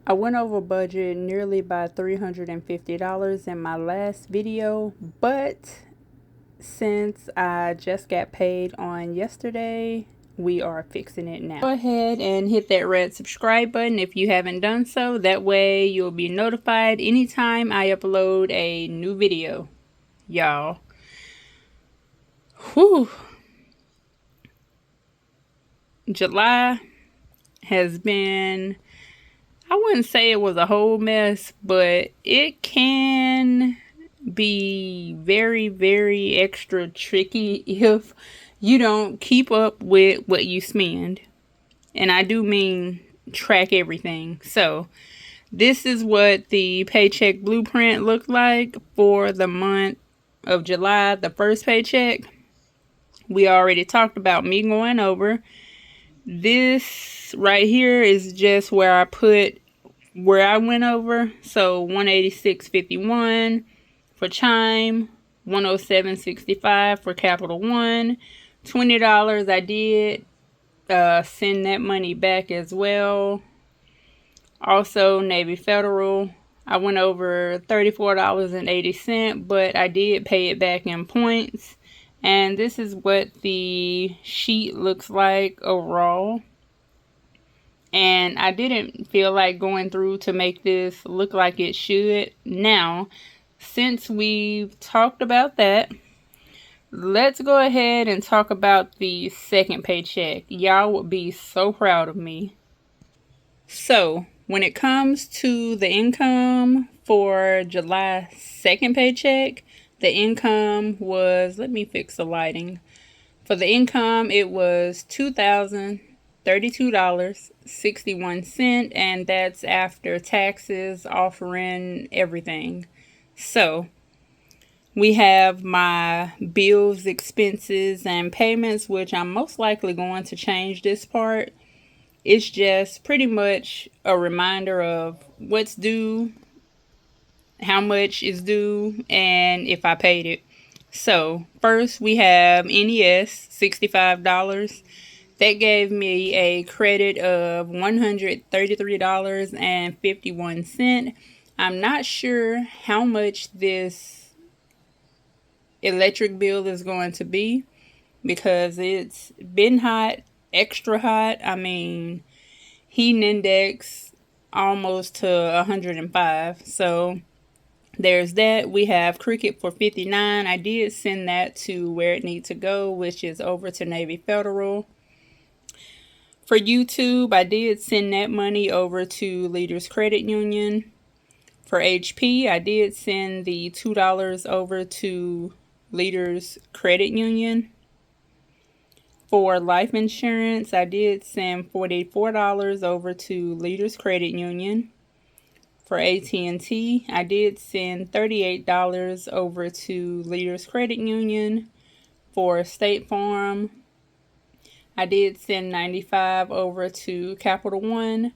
I went over budget nearly by $350 in my last video, but since I just got paid on yesterday, we are fixing it now. Go ahead and hit that red subscribe button if you haven't done so. That way you'll be notified anytime I upload a new video, y'all. Whew. July has been, I wouldn't say it was a whole mess, but it can be very, very extra tricky if you don't keep up with what you spend. And I do mean track everything. So this is what the paycheck blueprint looked like for the month of July, the first paycheck. We already talked about me going over. This right here is just where I put where I went over. So 186.51 for Chime, 107.65 for Capital One, $20 I did send that money back as well. Also Navy Federal, I went over $34.80, but I did pay it back in points. And this is what the sheet looks like overall. And I didn't feel like going through to make this look like it should. Now, since we've talked about that, let's go ahead and talk about the second paycheck. Y'all would be so proud of me. So, when it comes to the income for July 2nd paycheck, the income was, let me fix the lighting. For the income, it was $2,032.61, and that's after taxes, offering everything. So, we have my bills, expenses, and payments, which I'm most likely going to change this part. It's just pretty much a reminder of what's due, how much is due, and if I paid it. So, first we have NES, $65. That gave me a credit of $133.51. I'm not sure how much this electric bill is going to be because it's been hot, extra hot. I mean, heating index almost to 105. So there's that. We have Cricket for $59. I did send that to where it needs to go, which is over to Navy Federal. For YouTube, I did send that money over to Leaders Credit Union. For HP, I did send the $2 over to Leaders Credit Union. For life insurance, I did send $44 over to Leaders Credit Union. For AT&T, I did send $38 over to Leaders Credit Union. For State Farm, I did send $95 over to Capital One.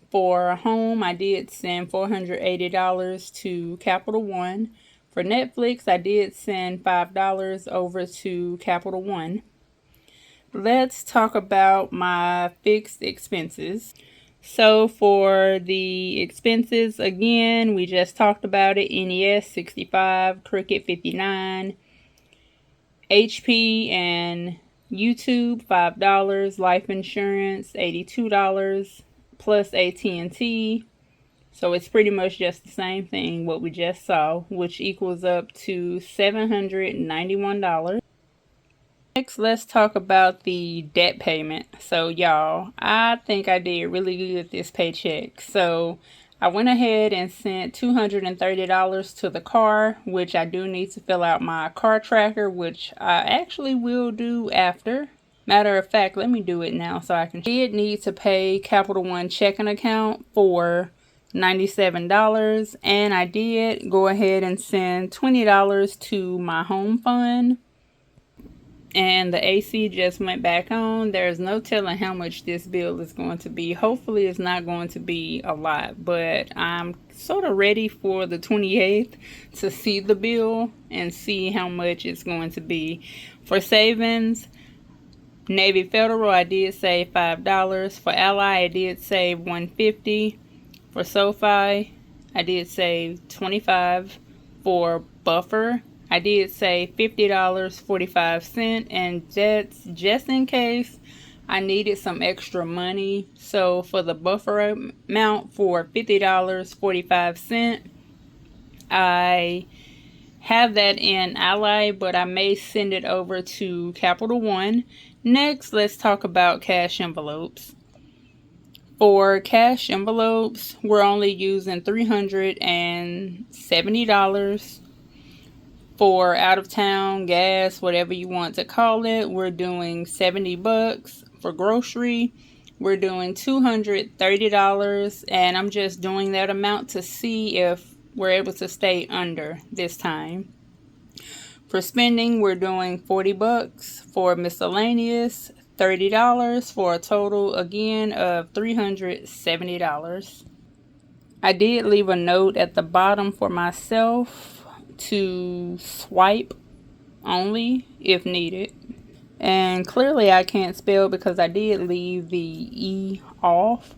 For home, I did send $480 to Capital One. For Netflix, I did send $5 over to Capital One. Let's talk about my fixed expenses. So for the expenses, again, we just talked about it. NES, $65, Cricket, $59, HP and YouTube, $5, life insurance, $82, plus AT&T. So it's pretty much just the same thing, what we just saw, which equals up to $791. Next, let's talk about the debt payment. So y'all, I think I did really good this paycheck. So I went ahead and sent $230 to the car, which I do need to fill out my car tracker, which I actually will do after. Matter of fact, let me do it now so I can. I did need to pay Capital One checking account for $97, and I did go ahead and send $20 to my home fund. And the AC just went back on. There's no telling how much this bill is going to be. Hopefully it's not going to be a lot, but I'm sort of ready for the 28th to see the bill and see how much it's going to be. For savings, Navy Federal, I did save $5. For Ally, I did save $150. For SoFi, I did save $25. For buffer, I did save $50.45, and that's just in case I needed some extra money. So for the buffer amount for $50.45, I have that in Ally, but I may send it over to Capital One. Next, let's talk about cash envelopes. For cash envelopes, we're only using $370. For out of town gas, whatever you want to call it, we're doing $70. For grocery, we're doing $230, and I'm just doing that amount to see if we're able to stay under this time. For spending, we're doing $40. For miscellaneous, $30, for a total again of $370. I did leave a note at the bottom for myself to swipe only if needed. And clearly I can't spell because I did leave the E off.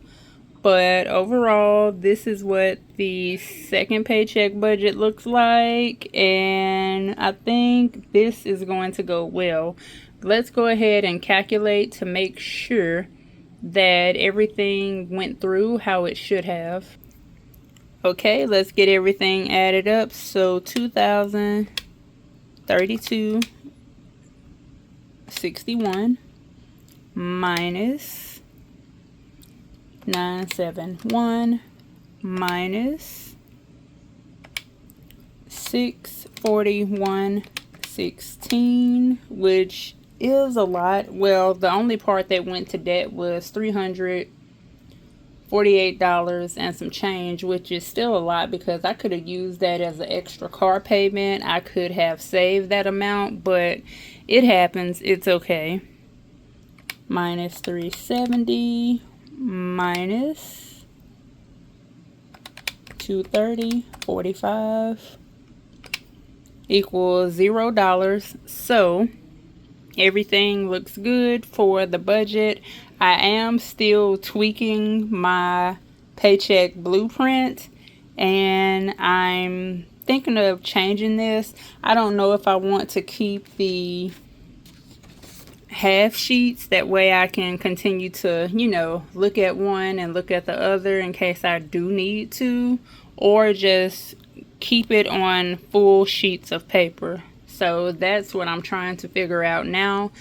But overall, this is what the second paycheck budget looks like. And I think this is going to go well. Let's go ahead and calculate to make sure that everything went through how it should have. Okay, let's get everything added up. So 2,032.61 minus 971 minus 641.16, which is a lot. Well, the only part that went to debt was $348 and some change, which is still a lot because I could have used that as an extra car payment. I could have saved that amount, but it happens. It's okay. Minus 370 minus 230.45 equals $0. So everything looks good for the budget. I am still tweaking my paycheck blueprint, and I'm thinking of changing this. I don't know if I want to keep the half sheets. That way I can continue to, look at one and look at the other in case I do need to, or just keep it on full sheets of paper. So that's what I'm trying to figure out now.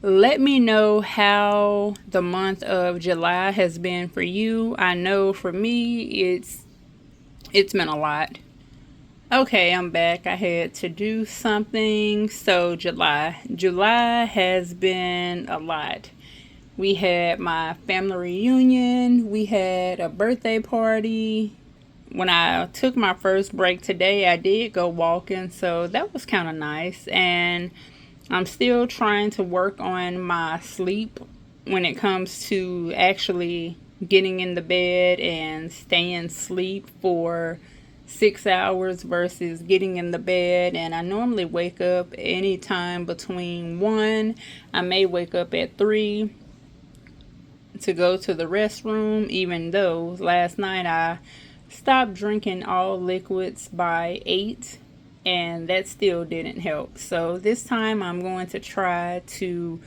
Let me know how the month of July has been for you. I know for me, it's been a lot. Okay, I'm back. I had to do something. So July has been a lot. We had my family reunion. We had a birthday party. When I took my first break today, I did go walking, so that was kind of nice. And I'm still trying to work on my sleep when it comes to actually getting in the bed and staying asleep for 6 hours versus getting in the bed. And I normally wake up anytime between 1. I may wake up at 3 to go to the restroom, even though last night I stopped drinking all liquids by 8, and that still didn't help. So this time I'm going to try to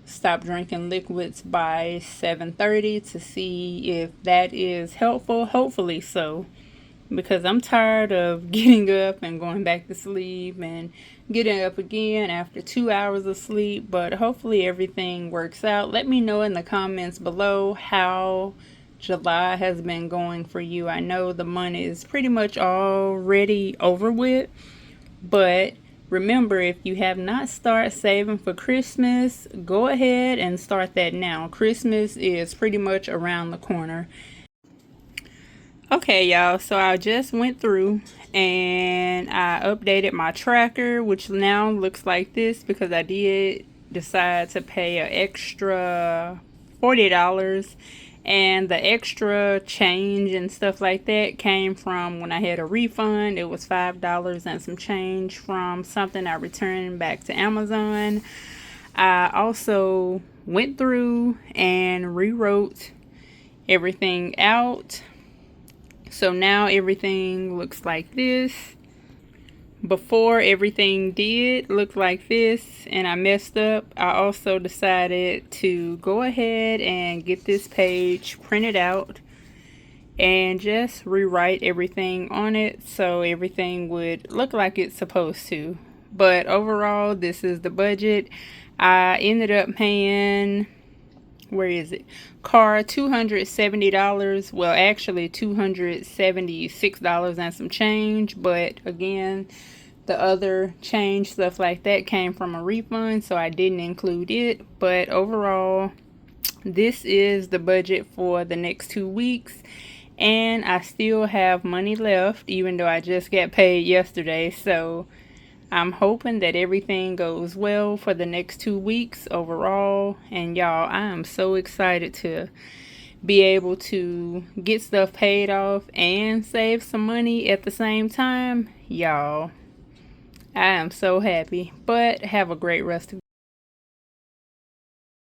stop drinking liquids by 7:30 to see if that is helpful. Hopefully so, because I'm tired of getting up and going back to sleep and getting up again after 2 hours of sleep. But hopefully everything works out. Let me know in the comments below how July has been going for you. I know the month is pretty much already over with, but remember, if you have not started saving for Christmas, go ahead and start that now. Christmas is pretty much around the corner. Okay, y'all, so I just went through and I updated my tracker, which now looks like this because I did decide to pay an extra $40. And the extra change and stuff like that came from when I had a refund. It was $5 and some change from something I returned back to Amazon. I also went through and rewrote everything out So now everything looks like this. Before, everything did look like this, and I messed up. I also decided to go ahead and get this page printed out and just rewrite everything on it so everything would look like it's supposed to. But overall, this is the budget. I ended up paying, where is it? Car $270. Well, actually $276 and some change, but again, the other change, stuff like that, came from a refund, so I didn't include it. But overall, this is the budget for the next 2 weeks, and I still have money left, even though I just got paid yesterday. So I'm hoping that everything goes well for the next 2 weeks overall. And y'all, I am so excited to be able to get stuff paid off and save some money at the same time. Y'all, I am so happy. But have a great rest of